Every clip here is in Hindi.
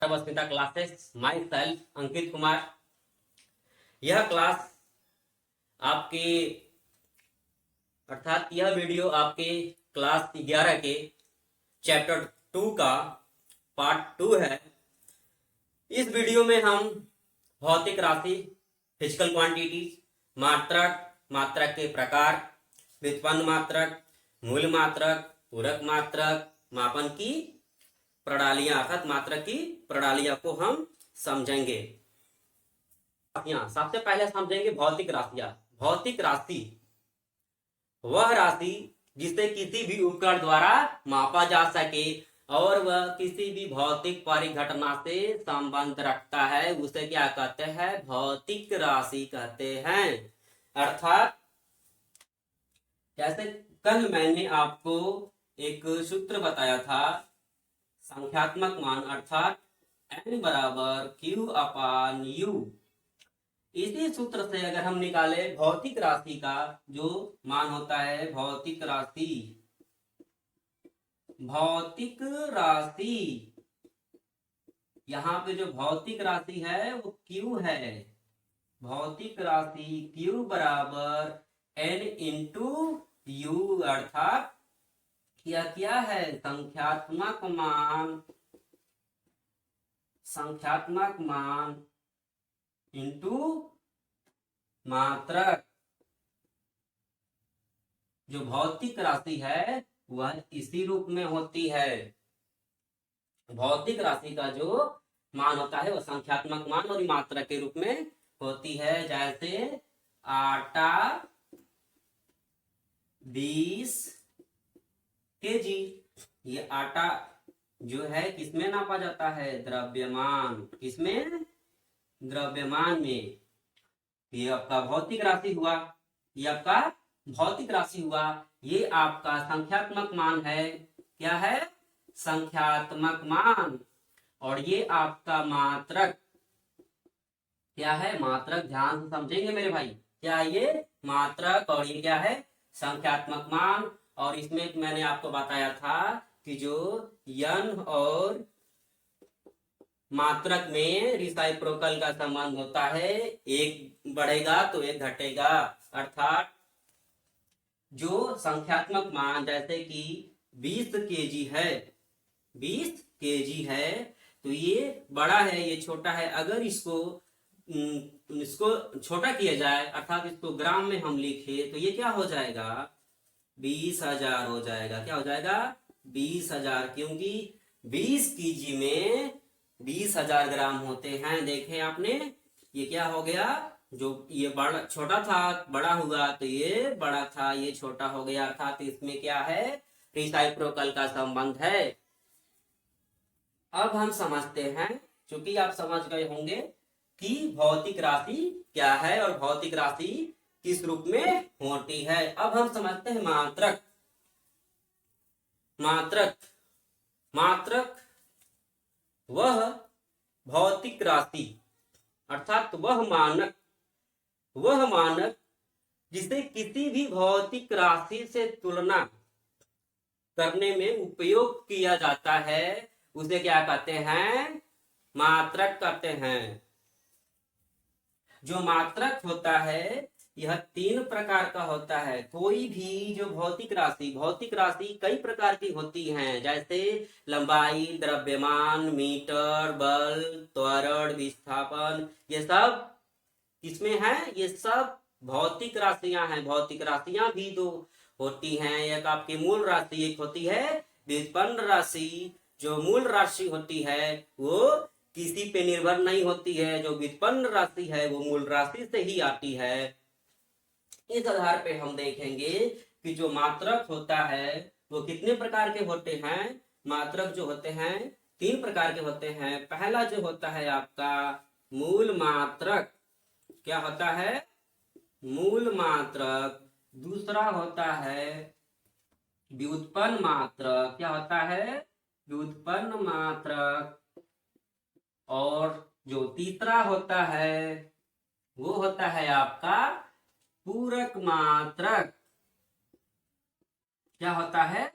Asmita classes, my self Ankit Kumar. यह क्लास आपके अर्थात यह वीडियो आपके क्लास 11 के चैप्टर 2 का पार्ट 2 है। इस वीडियो में हम भौतिक राशि, फिजिकल क्वांटिटी, मात्रक, मात्रक के प्रकार, व्युत्पन्न मात्रक, मूल मात्रक, पूरक मात्रक, मापन की प्रणालियां अर्थात मात्रक की प्रणालियां को हम समझेंगे। सबसे पहले समझेंगे भौतिक राशियां। भौतिक राशि वह राशि जिसे किसी भी उपकरण द्वारा मापा जा सके और वह किसी भी भौतिक परिघटना से संबंध रखता है, उसे क्या कहते हैं? भौतिक राशि कहते हैं। अर्थात जैसे कल मैंने आपको एक सूत्र बताया था, संख्यात्मक मान अर्थात n बराबर Q अपान U। इसी सूत्र से अगर हम निकाले भौतिक राशि का जो मान होता है, भौतिक राशि यहाँ पे जो भौतिक राशि है वो Q है। भौतिक राशि Q बराबर n इंटू U अर्थात क्या है? संख्यात्मक मान इंटू मात्रक। जो भौतिक राशि है वह इसी रूप में होती है। भौतिक राशि का जो मान होता है वह संख्यात्मक मान और मात्रक के रूप में होती है। जैसे आटा 20 kg, ये आटा जो है किसमें नापा जाता है? द्रव्यमान। किसमें? द्रव्यमान में। ये आपका भौतिक राशि हुआ। ये आपका संख्यात्मक मान है। क्या है? संख्यात्मक मान। और ये आपका मात्रक क्या है? मात्रक। ध्यान से समझेंगे मेरे भाई। क्या है ये? मात्रक। और ये क्या है? संख्यात्मक मान। और इसमें मैंने आपको बताया था कि जो यन और मात्रक में रिसाइप्रोकल का संबंध होता है, एक बढ़ेगा तो एक घटेगा। अर्थात जो संख्यात्मक मान जैसे कि 20 kg है, 20 kg है तो ये बड़ा है, ये छोटा है। अगर इसको छोटा किया जाए अर्थात इसको ग्राम में हम लिखे तो ये क्या हो जाएगा? 20,000 हो जाएगा। क्या हो जाएगा? 20,000। क्योंकि 20 kg में 20,000 ग्राम होते हैं। देखें आपने, ये क्या हो गया? जो ये बड़ा छोटा था बड़ा हुआ तो ये बड़ा था, ये छोटा हो गया। अर्थात इसमें क्या है? रिसाइप्रोकल का संबंध है। अब हम समझते हैं, क्योंकि आप समझ गए होंगे कि भौतिक राशि क्या है और भौतिक राशि किस रूप में होती है। अब हम समझते हैं मात्रक। मात्रक वह भौतिक राशि अर्थात वह मानक जिसे किसी भी भौतिक राशि से तुलना करने में उपयोग किया जाता है, उसे क्या कहते हैं? मात्रक कहते हैं। जो मात्रक होता है यह 3 प्रकार का होता है। कोई भी जो भौतिक राशि कई प्रकार की होती हैं, जैसे लंबाई, द्रव्यमान, मीटर, बल, त्वरण, विस्थापन, ये सब किसमें है? ये सब भौतिक राशियां हैं। भौतिक राशियां भी दो होती हैं, एक आपकी मूल राशि, एक होती है व्युत्पन्न राशि। जो मूल राशि होती है वो किसी पे निर्भर नहीं होती है, जो व्युत्पन्न राशि है वो मूल राशि से ही आती है। इस आधार पे हम देखेंगे कि जो मात्रक होता है वो कितने प्रकार के होते हैं। मात्रक जो होते हैं 3 प्रकार के होते हैं। पहला जो होता है आपका मूल मात्रक। क्या होता है? मूल मात्रक। दूसरा होता है व्युत्पन्न मात्रक। क्या होता है? व्युत्पन्न मात्रक। और जो तीसरा होता है वो होता है आपका पूरक मात्रक। क्या होता है?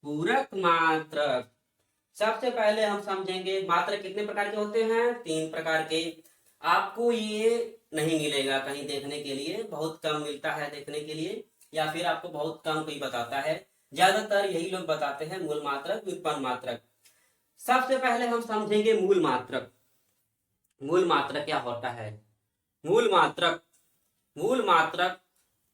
पूरक मात्रक। सबसे पहले हम समझेंगे मात्रक कितने प्रकार के होते हैं, 3 प्रकार के। आपको ये नहीं मिलेगा कहीं देखने के लिए, बहुत कम मिलता है देखने के लिए, या फिर आपको बहुत कम कोई बताता है। ज्यादातर यही लोग बताते हैं मूल मात्रक, व्युत्पन्न मात्रक। सबसे पहले हम समझेंगे मूल मात्रक। मूल मात्रक क्या होता है? मूल मात्रक, मूल मात्रक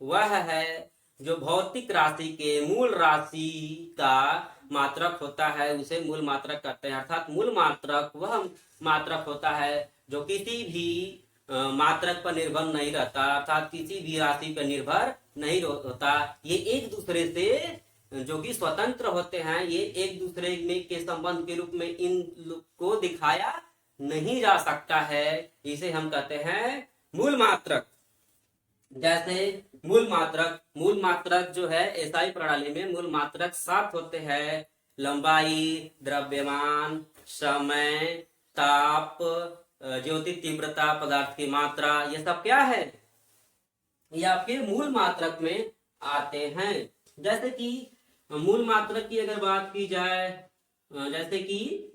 वह है जो भौतिक राशि के मूल राशि का मात्रक होता है, उसे मूल मात्रक कहते हैं। अर्थात मूल मात्रक वह मात्रक होता है जो किसी भी मात्रक पर निर्भर नहीं रहता, अर्थात किसी भी राशि पर निर्भर नहीं होता। ये एक दूसरे से जो कि स्वतंत्र होते हैं, ये एक दूसरे में के संबंध के रूप में इन को दिखाया नहीं जा सकता है, इसे हम कहते हैं मूल मात्रक। जैसे मूल मात्रक, मूल मात्रक जो है एसआई प्रणाली में मूल मात्रक 7 होते हैं। लंबाई, द्रव्यमान, समय, ताप, ज्योति तीव्रता, पदार्थ की मात्रा, ये सब क्या है? ये आपके मूल मात्रक में आते हैं। जैसे कि मूल मात्रक की अगर बात की जाए, जैसे कि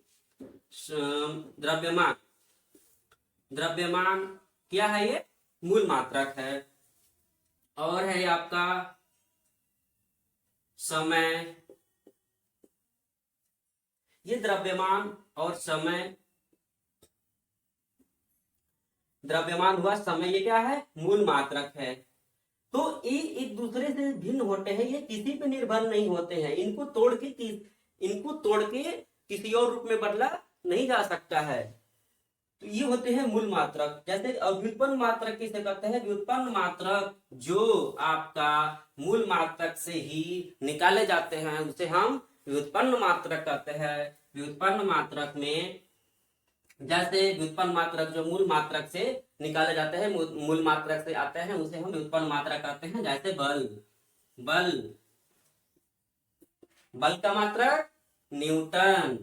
द्रव्यमान, द्रव्यमान क्या है? ये मूल मात्रक है। और है आपका समय, ये द्रव्यमान और समय, द्रव्यमान हुआ, समय ये क्या है? मूल मात्रक है। तो ये एक दूसरे से भिन्न होते हैं, ये किसी पे निर्भर नहीं होते हैं। इनको तोड़ के किसी और रूप में बदला नहीं जा सकता है। तो ये होते हैं मूल मात्रक। जैसे व्युत्पन्न मात्रक किसे कहते हैं? व्युत्पन्न मात्रक जो आपका मूल मात्रक से ही निकाले जाते हैं, उसे हम व्युत्पन्न मात्रक कहते हैं। व्युत्पन्न मात्रक में जैसे व्युत्पन्न मात्रक जो मूल मात्रक से निकाले जाते हैं, मूल मात्रक से आते हैं, उसे हम व्युत्पन्न मात्रक कहते हैं। जैसे बल, बल, बल का मात्रक न्यूटन,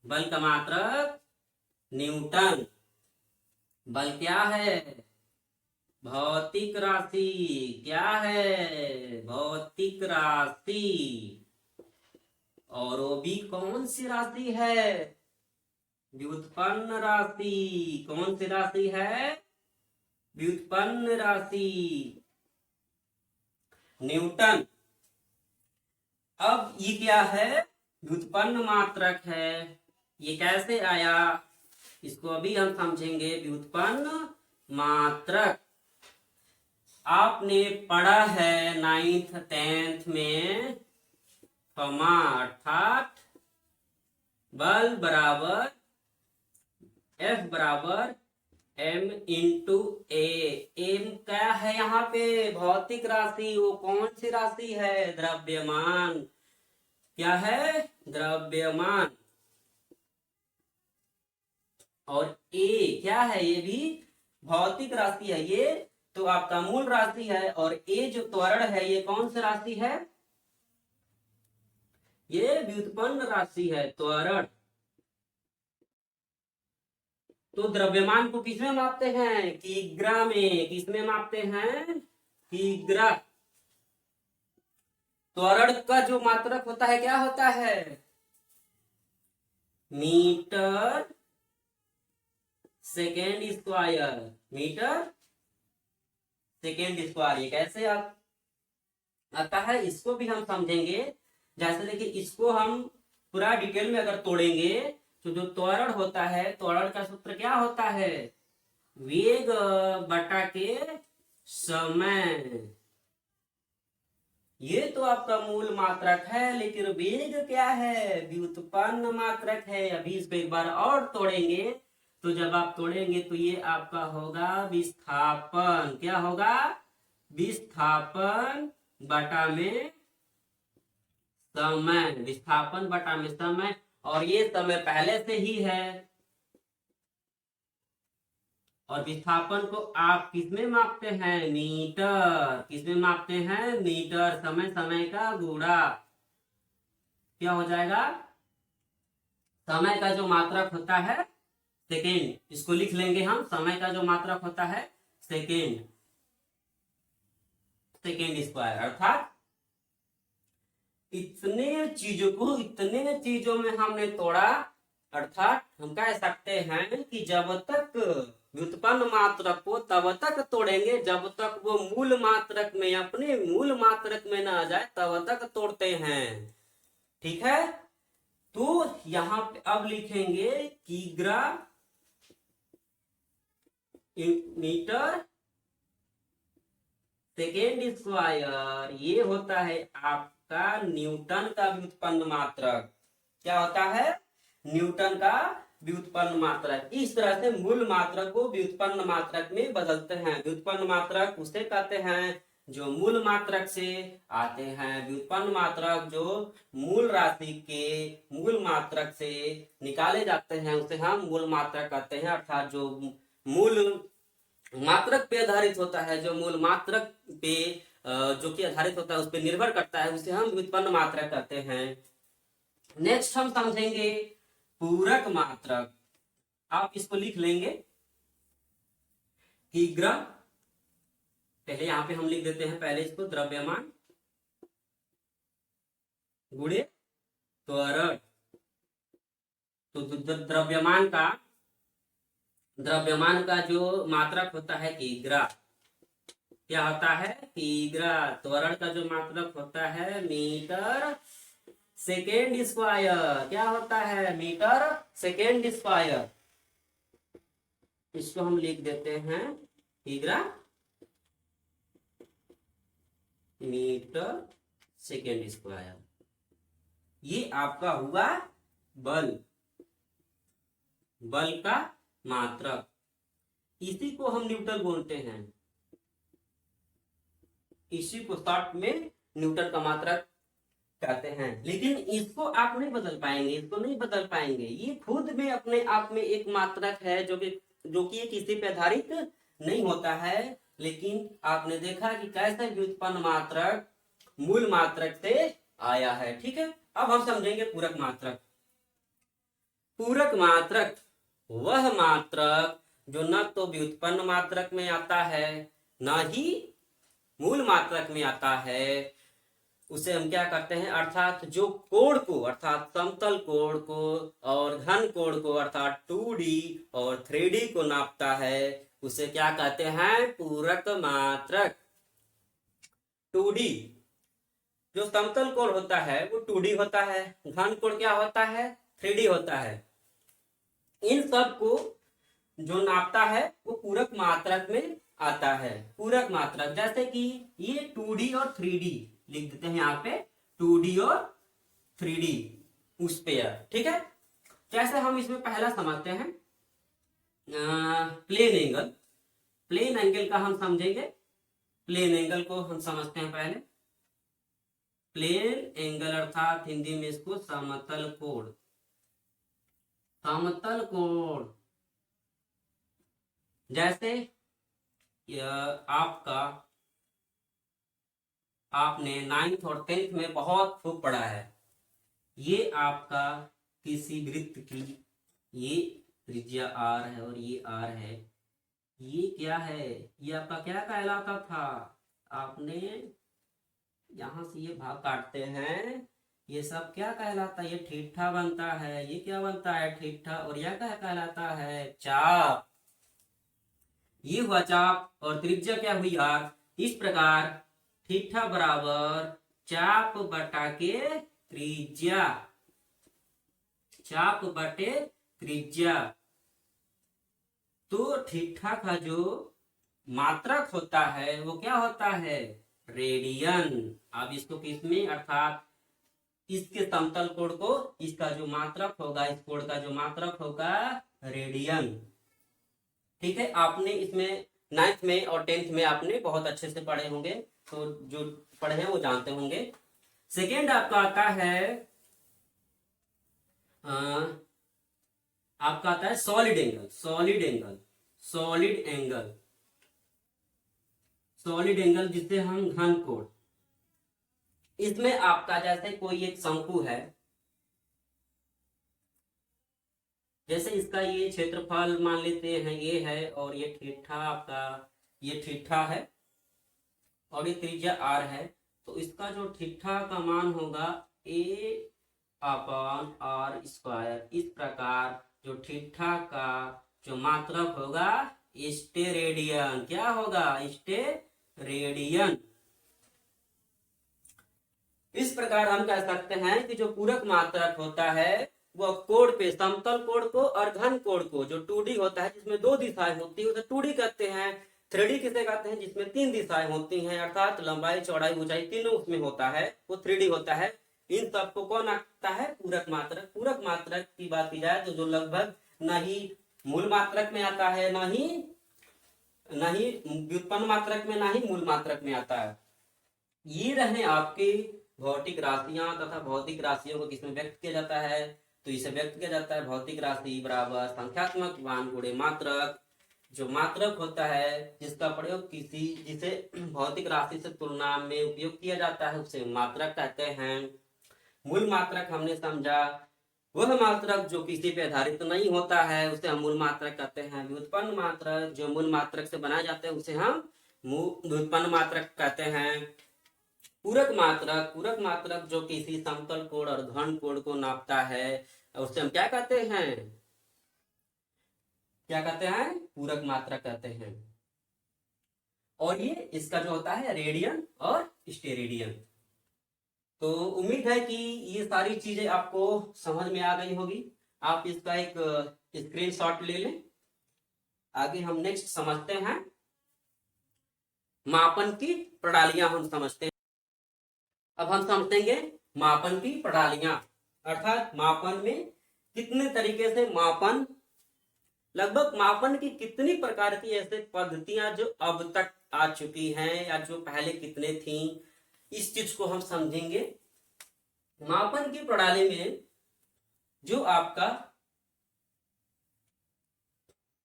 बल का मात्रक न्यूटन। बल क्या है? भौतिक राशि। क्या है? भौतिक राशि। और वो भी कौन सी राशि है? व्युत्पन्न राशि। कौन सी राशि है? व्युत्पन्न राशि, न्यूटन। अब ये क्या है? व्युत्पन्न मात्रक है। ये कैसे आया, इसको अभी हम समझेंगे। व्युत्पन्न मात्रक आपने पढ़ा है 9th 10th में, अर्थात बल बराबर F बराबर m इंटू ए। एम क्या है यहाँ पे? भौतिक राशि। वो कौन सी राशि है? द्रव्यमान। क्या है? द्रव्यमान। और ए क्या है? ये भी भौतिक राशि है। ये तो आपका मूल राशि है। और ए जो त्वरण है, ये कौन सी राशि है? ये व्युत्पन्न राशि है, त्वरण। तो द्रव्यमान को किसमें मापते हैं? किग्रा में। किसमें मापते हैं? किग्रा। त्वरण का जो मात्रक होता है क्या होता है? Metre second square. Metre second square. ये कैसे आता है, इसको भी हम समझेंगे। जैसे देखिए, इसको हम पूरा डिटेल में अगर तोड़ेंगे तो जो त्वरण होता है, त्वरण का सूत्र क्या होता है? वेग बटा के समय। ये तो आपका मूल मात्रक है, लेकिन वेग क्या है? व्युत्पन्न मात्रक है। अभी इसको एक बार और तोड़ेंगे, तो जब आप तोड़ेंगे तो ये आपका होगा विस्थापन। क्या होगा? विस्थापन बटा में समय। विस्थापन बटा में समय। और ये समय पहले से ही है। और विस्थापन को आप किसमें मापते हैं? मीटर। किसमें मापते हैं? मीटर। समय, समय का गुणा। क्या हो जाएगा? समय का जो मात्रक होता है सेकेंड, इसको लिख लेंगे हम। समय का जो मात्रक होता है सेकेंड, सेकेंड स्क्वायर। अर्थात इतने चीजों में हमने तोड़ा, अर्थात हम कह सकते हैं कि जब तक व्युत्पन्न मात्रक को तब तक तोड़ेंगे जब तक वो मूल मात्रक में, अपने मूल मात्रक में ना आ जाए, तब तक तोड़ते हैं। ठीक है, तो यहां पे अब लिखेंगे किग्रा मीटर सेकेंड स्क्वायर। ये होता है आपका न्यूटन का व्युत्पन्न मात्रक। क्या होता है? न्यूटन का व्युत्पन्न मात्रक। इस तरह से मूल मात्रक को व्युत्पन्न मात्रक में बदलते हैं। व्युत्पन्न मात्रक उसे कहते हैं जो मूल मात्रक से आते हैं। व्युत्पन्न मात्रक जो मूल राशि के मूल मात्रक से निकाले जाते हैं उसे हम मूल मात्रक कहते हैं। अर्थात जो मूल मात्रक पे आधारित होता है, जो मूल मात्रक पे जो कि आधारित होता है, उस पर निर्भर करता है, उसे हम व्युत्पन्न मात्रक कहते हैं। नेक्स्ट हम समझेंगे पूरक मात्रक। आप इसको लिख लेंगे किग्रा, पहले यहां पे हम लिख देते हैं पहले इसको द्रव्यमान गुणे त्वरण। तो द्रव्यमान का जो मात्रक होता है किग्रा, क्या होता है? किग्रा। त्वरण का जो मात्रक होता है मीटर सेकेंड स्क्वायर। क्या होता है? Metre second square. इसको हम लिख देते हैं किग्रा मीटर सेकेंड स्क्वायर। ये आपका हुआ बल का मात्रक। इसी को हम न्यूटन बोलते हैं। इसी को शॉर्ट में न्यूटन का मात्रक कहते हैं। लेकिन इसको आप नहीं बदल पाएंगे, इसको नहीं बदल पाएंगे। ये खुद में अपने आप में एक मात्रक है जो कि किसी पे आधारित नहीं होता है। लेकिन आपने देखा कि कैसे व्युत्पन्न मात्रक मूल मात्रक से आया है। ठीक है, अब हम समझेंगे पूरक मात्रक। पूरक मात्रक वह मात्रक जो न तो व्युत्पन्न मात्रक में आता है न ही मूल मात्रक में आता है, उसे हम क्या करते हैं? अर्थात जो कोण को, अर्थात समतल कोण को और घन कोण को, अर्थात 2D और 3D को नापता है, उसे क्या कहते हैं? पूरक मात्रक। 2D जो समतल कोण होता है वो 2D होता है, घन कोण क्या होता है? 3D होता है। इन सब को जो नापता है वो पूरक मात्रक में आता है। पूरक मात्रक जैसे कि ये 2D और 3D लिख देते हैं यहाँ पे, 2D और 3D उस पे। ठीक है, कैसे हम इसमें पहला समझते हैं प्लेन एंगल। प्लेन एंगल का हम समझेंगे। प्लेन एंगल को हम समझते हैं पहले। प्लेन एंगल अर्थात हिंदी में इसको समतल कोण। समतल कोण जैसे आपने 9th और 10th में बहुत खूब पढ़ा है। ये आपका किसी वृत्त की ये त्रिज्या r है और ये r है। ये क्या है? ये आपका क्या कहलाता था? आपने यहां से ये भाग काटते हैं, ये सब क्या कहलाता है? ये ठीठा बनता है। ये क्या बनता है? ठीठा। और यह क्या कहलाता है? चाप। ये हुआ चाप और त्रिज्या क्या हुई r। इस प्रकार ठीठा बराबर चाप बटा के त्रिज्या। चाप बटे त्रिज्या। तो ठीठा का जो मात्रक होता है वो क्या होता है? रेडियन। अब इसको किसमें, अर्थात इसके समतल कोण को, इसका जो मात्रक होगा, इस कोण का जो मात्रक होगा रेडियन। ठीक है, आपने इसमें 9th में और 10th में आपने बहुत अच्छे से पढ़े होंगे, तो जो पढ़े हैं वो जानते होंगे। सेकेंड आपका आता है आपका आता है solid angle. Solid angle, solid angle, solid angle जिसे हम घन कोण। इसमें आपका जैसे कोई एक शंकु है, जैसे इसका ये क्षेत्रफल मान लेते हैं ये है, और ये ठीठा आपका, ये ठीठा है और ये त्रिज्या r है। तो इसका जो थीटा का मान होगा a/r²। इस प्रकार जो थीटा का जो मात्रक होगा स्टेरेडियन, क्या होगा? स्टेरेडियन। इस प्रकार हम कह सकते हैं कि जो पूरक मात्रक होता है वह कोण पे, समतल कोण को और घन कोण को, जो 2D होता है जिसमें 2 दिशाएं होती है उसे 2D कहते हैं। 3D किसे कहते हैं? जिसमें 3 दिशाएं होती हैं, अर्थात लंबाई चौड़ाई ऊंचाई तीनों उसमें होता है, वो 3D होता है। इन सबको कौन आता है? पूरक मात्रक। पूरक मात्रक की बात की जाए तो जो लगभग न ही मूल मात्रक में आता है, न ही व्युत्पन्न मात्रक में, न ही मूल मात्रक में आता है। ये रहे आपके भौतिक राशियां तथा भौतिक राशियों को किसमें व्यक्त किया जाता है? तो इसे व्यक्त किया जाता है भौतिक राशि बराबर संख्यात्मक मान गुणे मात्रक। जो मात्रक होता है जिसका प्रयोग जिसे भौतिक राशि से तुलना में उपयोग किया जाता है उसे मात्रक कहते हैं। मूल मात्रक हमने समझा वह मात्रक जो किसी पे आधारित नहीं होता है उसे हम मूल मात्रक कहते हैं। व्युत्पन्न मात्रक जो मूल मात्रक से बनाए जाते हैं उसे हम व्युत्पन्न मात्रक कहते हैं। पूरक मात्रक जो किसी समतल कोण और घन कोण को नापता है उसे हम क्या कहते हैं? पूरक मात्रक कहते हैं। और ये इसका जो होता है रेडियन और स्टेरेडियन। तो उम्मीद है कि ये सारी चीजें आपको समझ में आ गई होगी। आप इसका एक स्क्रीनशॉट ले लें। आगे हम नेक्स्ट समझते हैं मापन की प्रणालियां हम समझते हैं। अब हम समझेंगे मापन की प्रणालियां, अर्थात मापन में कितने तरीके से मापन, लगभग मापन की कितनी प्रकार की ऐसे पद्धतियां जो अब तक आ चुकी हैं या जो पहले कितने थी, इस चीज को हम समझेंगे। मापन की प्रणाली में जो आपका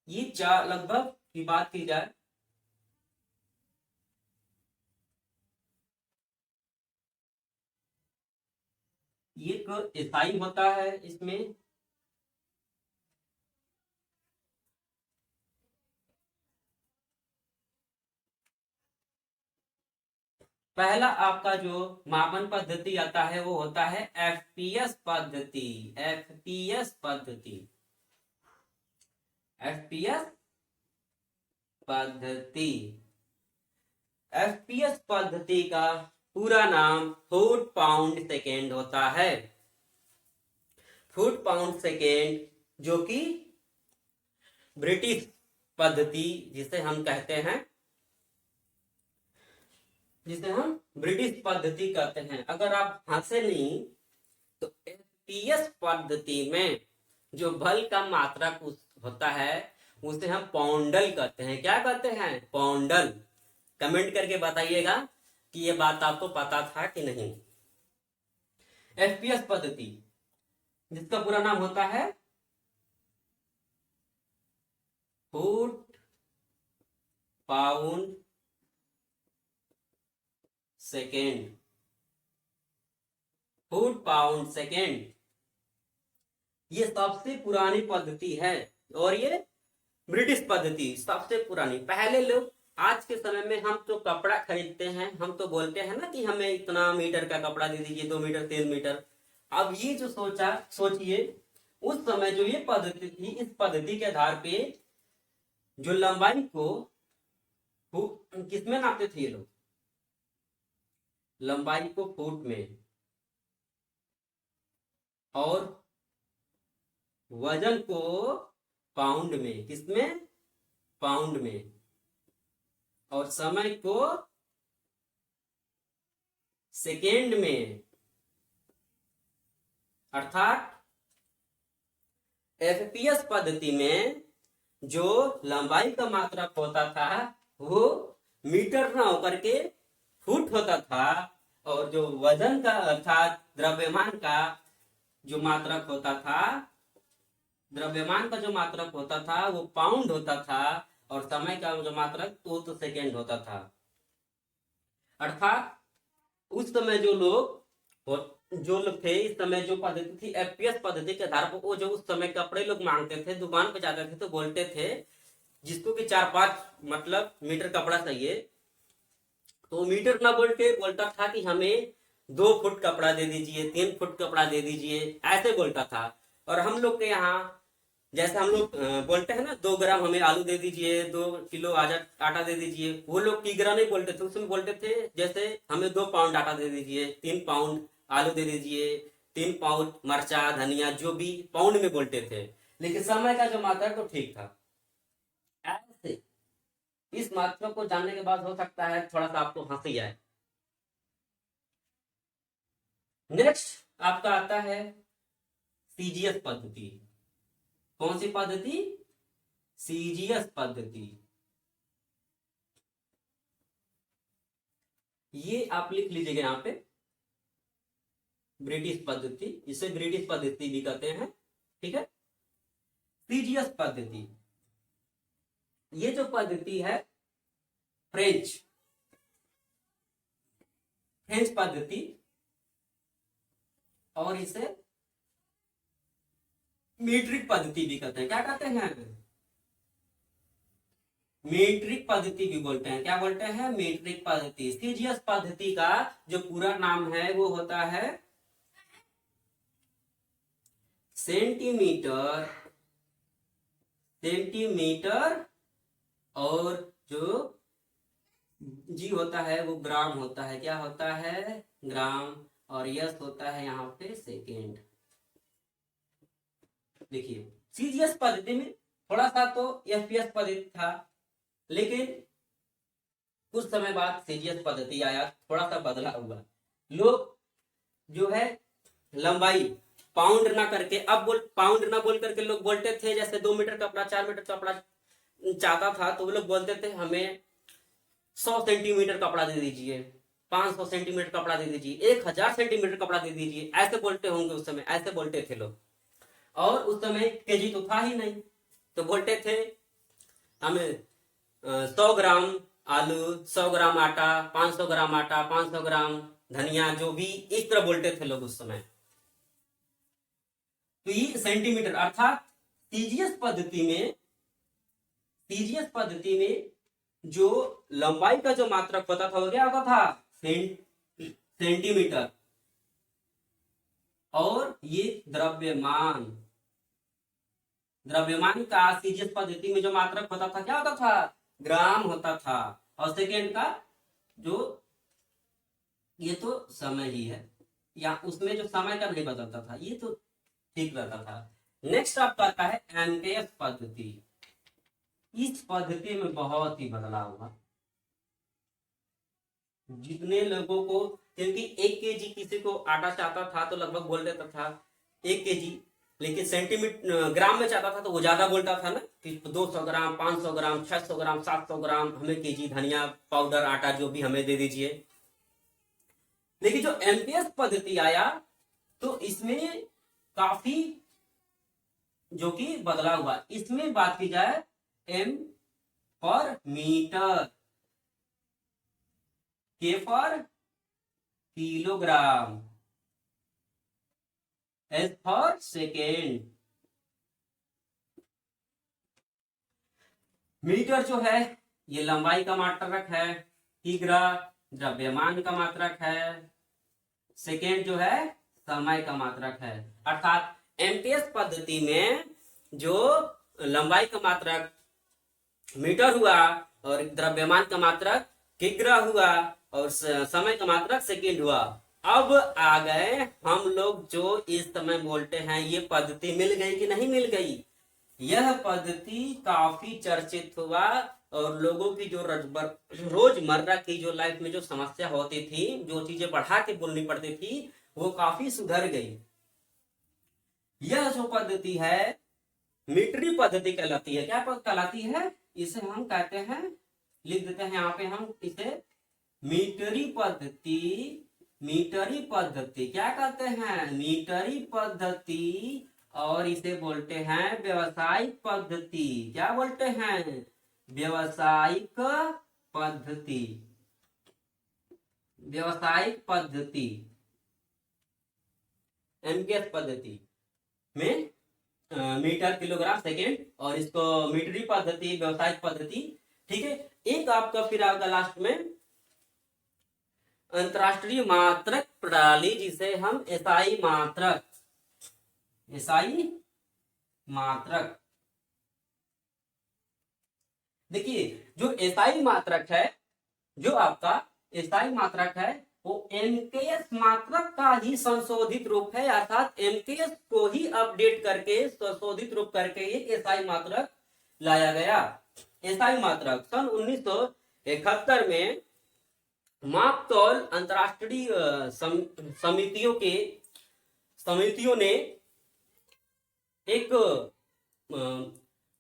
ये चार लगभग की बात की जाए एक इकाई होता है। इसमें पहला आपका जो मापन पद्धति आता है वो होता है एफपीएस पद्धति। एफपीएस पद्धति एफपीएस पद्धति एफपीएस पद्धति का पूरा नाम फुट पाउंड सेकेंड होता है। फुट पाउंड सेकेंड जो कि ब्रिटिश पद्धति जिसे हम कहते हैं, जिसे हम ब्रिटिश पद्धति कहते हैं। अगर आप हंसे नहीं तो एफपीएस पद्धति में जो बल का मात्रक होता है उसे हम पौंडल कहते हैं। क्या कहते हैं? पौंडल। कमेंट करके बताइएगा कि ये बात आपको पता था कि नहीं। एफपीएस पद्धति जिसका पूरा नाम होता है foot pound second. Foot pound second ये सबसे पुरानी पद्धति है और ये ब्रिटिश पद्धति सबसे पुरानी। पहले लोग, आज के समय में हम तो कपड़ा खरीदते हैं, हम तो बोलते हैं ना कि हमें इतना मीटर का कपड़ा दे दीजिए, 2 मीटर 3 मीटर। अब ये जो सोचिए उस समय जो ये पद्धति थी, इस पद्धति के आधार पे जो लंबाई को किसमें नापते थे ये लोग? लंबाई को फुट में और वजन को पाउंड में। किसमें? पाउंड में। और समय को सेकेंड में। अर्थात एफपीएस पद्धति में जो लंबाई का मात्रक होता था वो मीटर ना होकर के फुट होता था, और जो वजन का अर्थात द्रव्यमान का जो मात्रक होता था, द्रव्यमान का जो मात्रक होता था वो पाउंड होता था, और समय का जो मात्रक तो सेकेंड होता था। अर्थात उस समय जो लोग थे, इस समय जो पद्धति थी एफपीएस पद्धति के आधार पर, वो जो उस समय कपड़े लोग मांगते थे, दुकान पे जाते थे तो बोलते थे जिसको कि 4-5 मतलब मीटर कपड़ा चाहिए, तो मीटर ना बोल के बोलता था कि हमें 2 फुट कपड़ा दे दीजिए, 3 फुट कपड़ा दे दीजिए, ऐसे बोलता था। और हम लोग के यहाँ जैसे हम लोग बोलते हैं ना 2 ग्राम हमें आलू दे दीजिए, 2 किलो आटा दे दीजिए, वो लोग किग्रा नहीं बोलते थे, उसमें बोलते थे जैसे हमें 2 पाउंड आटा दे दीजिए, 3 पाउंड आलू दे दीजिए, 3 पाउंड मरचा धनिया, जो भी पाउंड में बोलते थे। लेकिन समय का जो मात्रा तो ठीक था। ऐसे इस मात्रा को जानने के बाद हो सकता है थोड़ा सा आपको हंसी आए। नेक्स्ट आपका आता है सीजीएस पद्धति। कौन सी पद्धति? सीजीएस पद्धति। ये आप लिख लीजिएगा यहाँ पे, ब्रिटिश पद्धति, इसे ब्रिटिश पद्धति भी कहते हैं, ठीक है। सीजीएस पद्धति, ये जो पद्धति है फ्रेंच पद्धति, और इसे मीट्रिक पद्धति भी कहते हैं। क्या कहते हैं? मीट्रिक पद्धति भी बोलते हैं। क्या बोलते हैं? मीट्रिक पद्धति। सीजीएस पद्धति का जो पूरा नाम है वो होता है सेंटीमीटर और जो जी होता है वो ग्राम होता है। क्या होता है? ग्राम। और यस होता है यहाँ पे सेकेंड। देखिए सीजीएस पद्धति में थोड़ा सा तो एफपीएस पद्धति था, लेकिन कुछ समय बाद सीजीएस पद्धति आया, थोड़ा सा बदला हुआ। लोग जो है लंबाई पाउंड ना करके, अब पाउंड ना बोल करके लोग बोलते थे जैसे 2 मीटर कपड़ा 4 मीटर कपड़ा चाहता था तो वो लोग बोलते थे हमें 100 सेंटीमीटर कपड़ा दे दीजिए, 500 सेंटीमीटर कपड़ा दे दीजिए, 1000 सेंटीमीटर कपड़ा दे दीजिए, ऐसे बोलते होंगे उस समय, ऐसे बोलते थे लोग। और उस समय केजी तो था ही नहीं, तो बोलते थे हमें 100 ग्राम आलू, 100 ग्राम आटा, 500 ग्राम आटा, 500 ग्राम धनिया, जो भी इस तरह बोलते थे लोग उस समय। तो ये सेंटीमीटर, अर्थात सीजीएस पद्धति में जो लंबाई का जो मात्रक होता था वो क्या होता था? सेंटीमीटर। और ये द्रव्यमान का सीजीएस पद्धति में जो मात्रक होता था क्या होता था? ग्राम होता था। और सेकेंड का जो ये तो समय ही है, या उसमें जो समय का नहीं बदलता था, ये तो ठीक रहता था। नेक्स्ट आपका आता है एमकेएस पद्धति। इस पद्धति में बहुत ही बदलाव हुआ। जितने लोगों को, क्योंकि 1 केजी किसी को आटा चाहता था तो लगभग बोल देता था 1 केजी, लेकिन सेंटीमीटर ग्राम में चाहता था तो वो ज्यादा बोलता था ना कि 200 ग्राम, 500 ग्राम, 600 ग्राम, 700 ग्राम हमें केजी धनिया पाउडर आटा जो भी हमें दे दीजिए। लेकिन जो एमपीएस पद्धति आया तो इसमें काफी जो कि बदलाव हुआ। इसमें बात की जाए M for metre, K for kilogram, S for second. Metre जो है ये लंबाई का मात्रक है, किग्रा द्रव्यमान का मात्रक है, सेकेंड जो है समय का मात्रक है। अर्थात एमपीएस पद्धति में जो लंबाई का मात्रक मीटर हुआ और द्रव्यमान का मात्रक किग्रा हुआ और समय का मात्रक सेकेंड हुआ। अब आ गए हम लोग जो इस समय बोलते हैं, ये पद्धति मिल गई कि नहीं मिल गई? यह पद्धति काफी चर्चित हुआ और लोगों की जो रोजमर्रा की जो लाइफ में जो समस्या होती थी, जो चीजें बढ़ा के बोलनी पड़ती थी, वो काफी सुधर गई। यह जो पद्धति है मीट्रिक पद्धति कहलाती है। क्या कहलाती है? इसे हम कहते हैं, लिख देते हैं यहाँ पे हम इसे मीटरी पद्धति। क्या कहते हैं? मीटरी पद्धति। और इसे बोलते हैं व्यावसायिक पद्धति। क्या बोलते हैं? व्यावसायिक पद्धति। एमकेएस पद्धति में मीटर, किलोग्राम, सेकेंड, और इसको मीटरी पद्धति, व्यावसायिक पद्धति, ठीक है। एक आपका फिर आएगा लास्ट में अंतरराष्ट्रीय मात्रक प्रणाली, जिसे हम एसआई मात्रक, एसआई मात्रक, देखिए जो एसआई मात्रक है, जो आपका एसआई मात्रक है, वो एमकेएस मात्रक का ही संशोधित रूप है, अर्थात एमकेएस को ही अपडेट करके संशोधित रूप करके एक एसआई मात्रक लाया गया। एसआई मात्रक सन 1971 में मापतौल अंतरराष्ट्रीय समितियों ने एक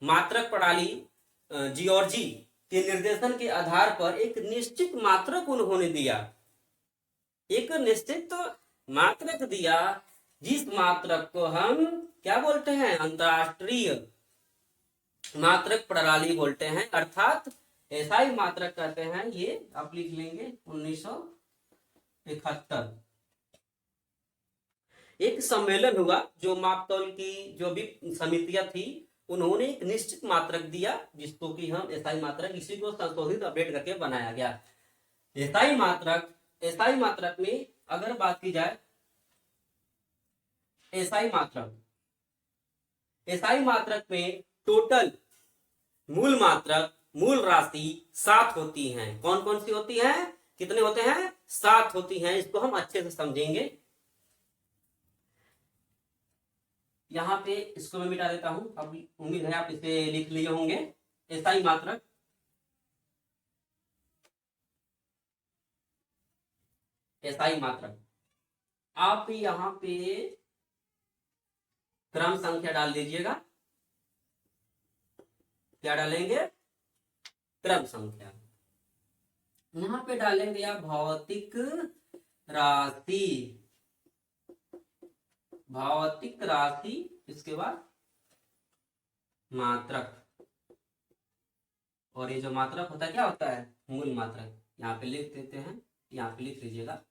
मात्रक प्रणाली जियोर्जी के निर्देशन के आधार पर एक निश्चित मात्रक उन्होंने दिया, एक निश्चित मात्रक दिया, जिस मात्रक को हम क्या बोलते हैं, अंतरराष्ट्रीय मात्रक प्रणाली बोलते हैं, अर्थात एसआई मात्रक कहते हैं। ये आप लिख लेंगे 1971। एक सम्मेलन हुआ, जो मापतौल की जो भी समितियां थी, उन्होंने एक निश्चित मात्रक दिया, जिसको कि हम एसआई मात्रक, इसी को संशोधित अपडेट करके बनाया गया। एसआई मात्रक में अगर बात की जाए, एसआई मात्रक में टोटल मूल मात्रक, मूल राशि 7 होती हैं। कौन कौन सी होती हैं, कितने होते हैं, 7 होती हैं। इसको हम अच्छे से समझेंगे। यहाँ पे इसको मैं मिटा देता हूं, अब उम्मीद है आप इसे लिख लिए होंगे। एसआई मात्रक, एसआई मात्रक, आप यहाँ पे क्रम संख्या डाल दीजिएगा। क्या डालेंगे, क्रम संख्या। यहाँ पे डालेंगे आप भौतिक राशि, भौतिक राशि, इसके बाद मात्रक, और ये जो मात्रक होता है क्या होता है, मूल मात्रक। यहाँ पे लिख देते हैं, यहाँ पे लिख लीजिएगा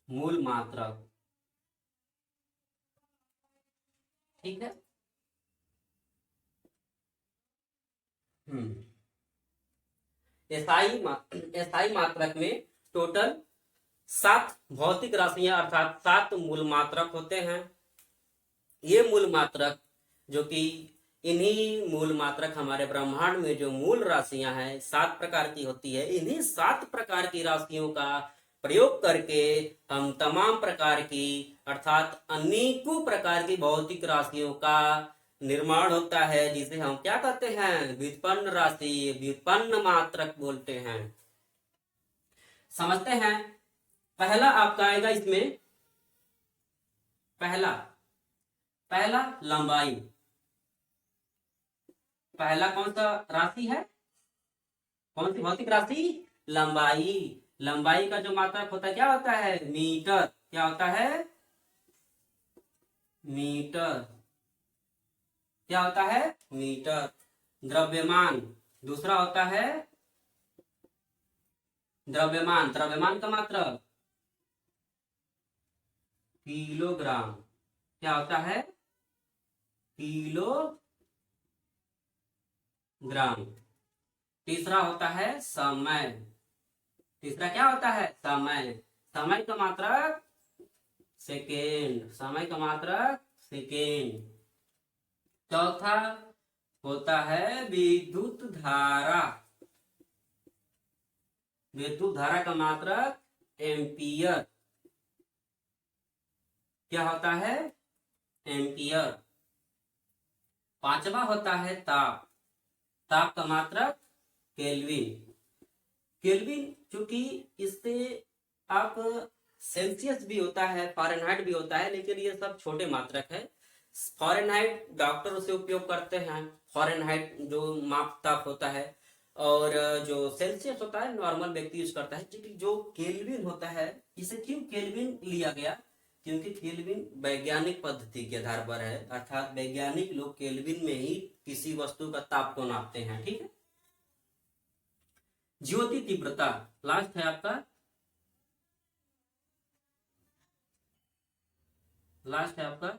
मूल मात्रक, ठीक है। एसआई मात्रक में टोटल 7 भौतिक राशियां अर्थात 7 मूल मात्रक होते हैं। ये मूल मात्रक, जो कि इन्हीं मूल मात्रक, हमारे ब्रह्मांड में जो मूल राशियां हैं 7 प्रकार की होती है। इन्हीं 7 प्रकार की राशियों का प्रयोग करके हम तमाम प्रकार की अर्थात अनेकों प्रकार की भौतिक राशियों का निर्माण होता है, जिसे हम क्या कहते हैं, व्युत्पन्न राशि, व्युत्पन्न मात्रक बोलते हैं। समझते हैं। पहला आपका आएगा इसमें, पहला लंबाई। पहला कौन सा राशि है, कौन सी भौतिक राशि, लंबाई। लंबाई का जो मात्रक होता है क्या होता है, मीटर। क्या होता है, मीटर। क्या होता है, मीटर। द्रव्यमान दूसरा होता है, द्रव्यमान का मात्रक किलोग्राम। क्या होता है, किलोग्राम। तीसरा होता है समय। तीसरा क्या होता है, समय। समय का मात्रक सेकेंड, समय का मात्रक सेकेंड। चौथा होता है विद्युत धारा। विद्युत धारा का मात्रक एम्पियर। क्या होता है, एम्पियर। पांचवा होता है ताप। ताप का मात्रक केल्विन। केल्विन, चूंकि इससे आप सेल्सियस भी होता है, फ़ारेनहाइट भी होता है, लेकिन ये सब छोटे मात्रक है। फ़ारेनहाइट डॉक्टर उसे उपयोग करते हैं, फ़ारेनहाइट जो माप ताप होता है, और जो सेल्सियस होता है नॉर्मल व्यक्ति यूज करता है। जो केल्विन होता है, इसे क्यों केल्विन लिया गया, क्योंकि केल्विन वैज्ञानिक पद्धति के आधार पर है, अर्थात वैज्ञानिक लोग केल्विन में ही किसी वस्तु का ताप को नापते हैं, ठीक है। ज्योति तीव्रता लास्ट है आपका, लास्ट है आपका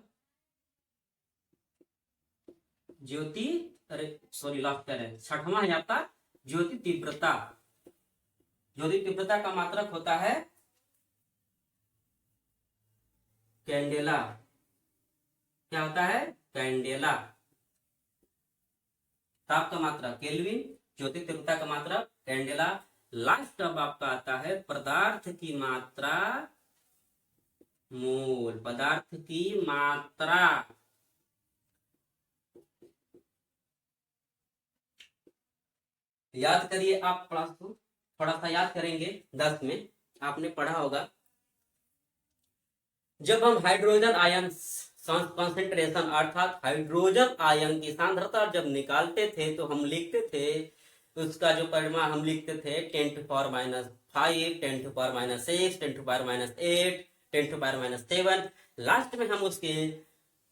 ज्योति, अरे सॉरी लास्ट कह रहे हैं, छठवां है आपका ज्योति तीव्रता। ज्योति तीव्रता का मात्रक होता है कैंडेला। क्या होता है? कैंडेला। ताप का मात्रक केल्विन, ज्योति तीव्रता का मात्रक कैंडेला। लास्ट अब आपका आता है पदार्थ की मात्रा मोल। पदार्थ की मात्रा, याद करिए आप क्लास को, थोड़ा सा याद करेंगे। 10 में आपने पढ़ा होगा, जब हम हाइड्रोजन आयन कंसेंट्रेशन अर्थात हाइड्रोजन आयन की सांद्रता जब निकालते थे तो हम लिखते थे, उसका जो परिमाण हम लिखते थे 10⁻⁵, 10⁻⁶, 10⁻⁸, 10⁻⁷। लास्ट में हम उसके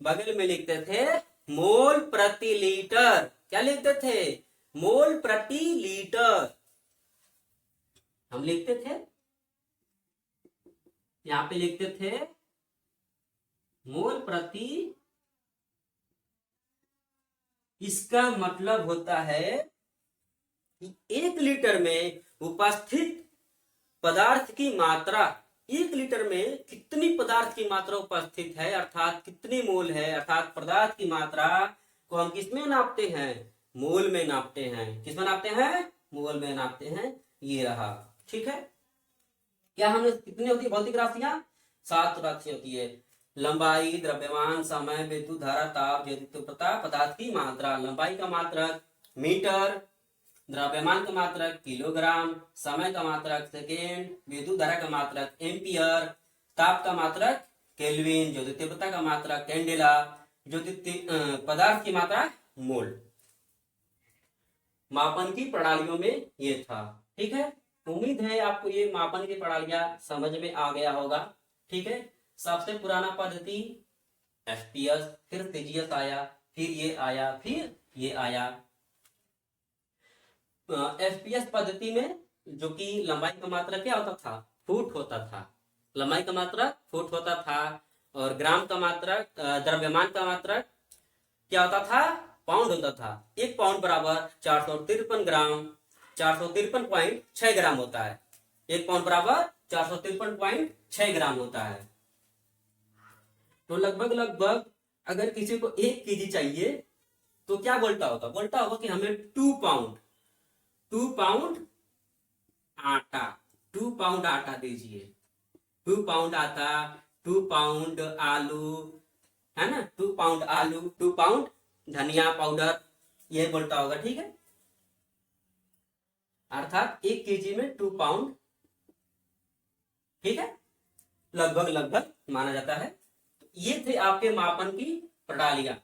बगल में लिखते थे मोल प्रति लीटर। क्या लिखते थे? मोल प्रति लीटर हम लिखते थे। यहां पे लिखते थे मोल प्रति। इसका मतलब होता है कि 1 लीटर में उपस्थित पदार्थ की मात्रा, 1 लीटर में कितनी पदार्थ की मात्रा उपस्थित है, अर्थात कितनी मोल है, अर्थात पदार्थ की मात्रा को हम किसमें नापते हैं? मोल में नापते हैं। किसमें नापते हैं? मोल में नापते हैं। ये रहा, ठीक है। क्या हमने कितनी होती है भौतिक राशियां? 7 राशियां होती है। लंबाई, द्रव्यमान, समय, विद्युत धारा, ताप, ज्योति तीव्रता, पदार्थ की मात्रा। लंबाई का मात्रक मीटर, द्रव्यमान का मात्रक किलोग्राम, समय का मात्रक सेकेंड, विद्युत धारा का मात्रक एम्पियर, ताप का मात्रक केल्विन, ज्योति तीव्रता का मात्रक कैंडेला, पदार्थ की मात्रा मोल। मापन की प्रणालियों में ये था, ठीक है। उम्मीद है आपको ये मापन की प्रणालियां समझ में आ गया होगा, ठीक है। सबसे पुराना पद्धति एसपीएस, फिर सीजीएस आया, फिर ये आया, फिर ये आया। एसपीएस पद्धति में जो कि लंबाई का मात्रक क्या होता था? फुट होता था। लंबाई का मात्रक फुट होता था। और ग्राम का मात्रक, द्रव्यमान का मात्रक क्या होता था? पाउंड होता था। 1 पाउंड बराबर 453 ग्राम, 453.6 ग्राम होता है। 1 पाउंड बराबर 453.6 ग्राम होता है। तो लगभग अगर किसी को 1 केजी चाहिए तो क्या बोलता होगा? बोलता होगा कि हमें 2 पाउंड आटा, 2 पाउंड आटा दीजिए। 2 पाउंड आटा, 2 पाउंड आलू, है ना, 2 पाउंड आलू, 2 पाउंड धनिया पाउडर, ये बोलता होगा, ठीक है। अर्थात 1 केजी में 2 पाउंड, ठीक है, लगभग माना जाता है। ये थे आपके मापन की प्रणालियां।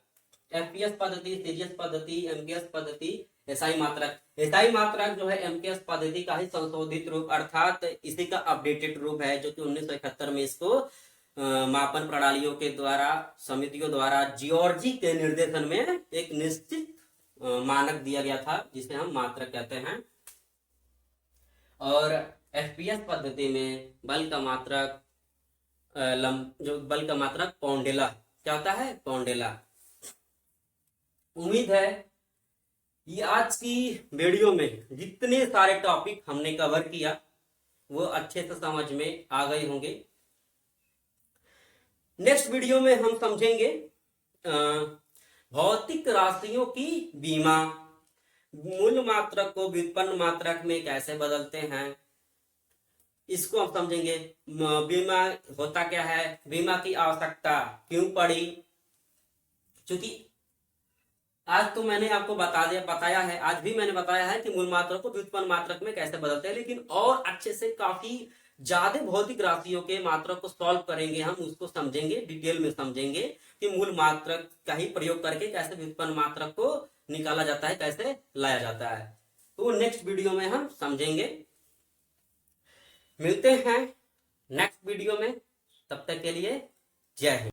एफपीएस पद्धति, सीजीएस पद्धति, एमकेएस पद्धति, एसआई मात्रक। एसआई मात्रक जो है एमकेएस पद्धति का ही संशोधित रूप, अर्थात इसी का अपडेटेड रूप है, जो कि 1971 में इसको मापन प्रणालियों के द्वारा, समितियों द्वारा जियोर्जी के निर्देशन में एक निश्चित मानक दिया गया था, जिसे हम मात्रक कहते हैं। और एफपीएस पद्धति में बल का मात्रक, जो बल का मात्रक पौंडेला, क्या होता है? पौंडेला। उम्मीद है ये आज की वीडियो में जितने सारे टॉपिक हमने कवर किया वो अच्छे से समझ में आ गए होंगे। नेक्स्ट वीडियो में हम समझेंगे भौतिक राशियों की बीमा, मूल मात्रक को व्युत्पन्न मात्रक में कैसे बदलते हैं, इसको हम समझेंगे। बीमा होता क्या है, बीमा की आवश्यकता क्यों पड़ी, क्योंकि आज तो मैंने आपको बताया है, आज भी मैंने बताया है कि मूल मात्रक को व्युत्पन्न मात्रक में कैसे बदलते हैं, लेकिन और अच्छे से काफी ज्यादा भौतिक राशियों के मात्रक को सॉल्व करेंगे, हम उसको समझेंगे, डिटेल में समझेंगे कि मूल मात्रक का ही प्रयोग करके कैसे व्युत्पन्न मात्रक को निकाला जाता है, कैसे लाया जाता है। तो नेक्स्ट वीडियो में हम समझेंगे। मिलते हैं नेक्स्ट वीडियो में, तब तक के लिए जय हिंद।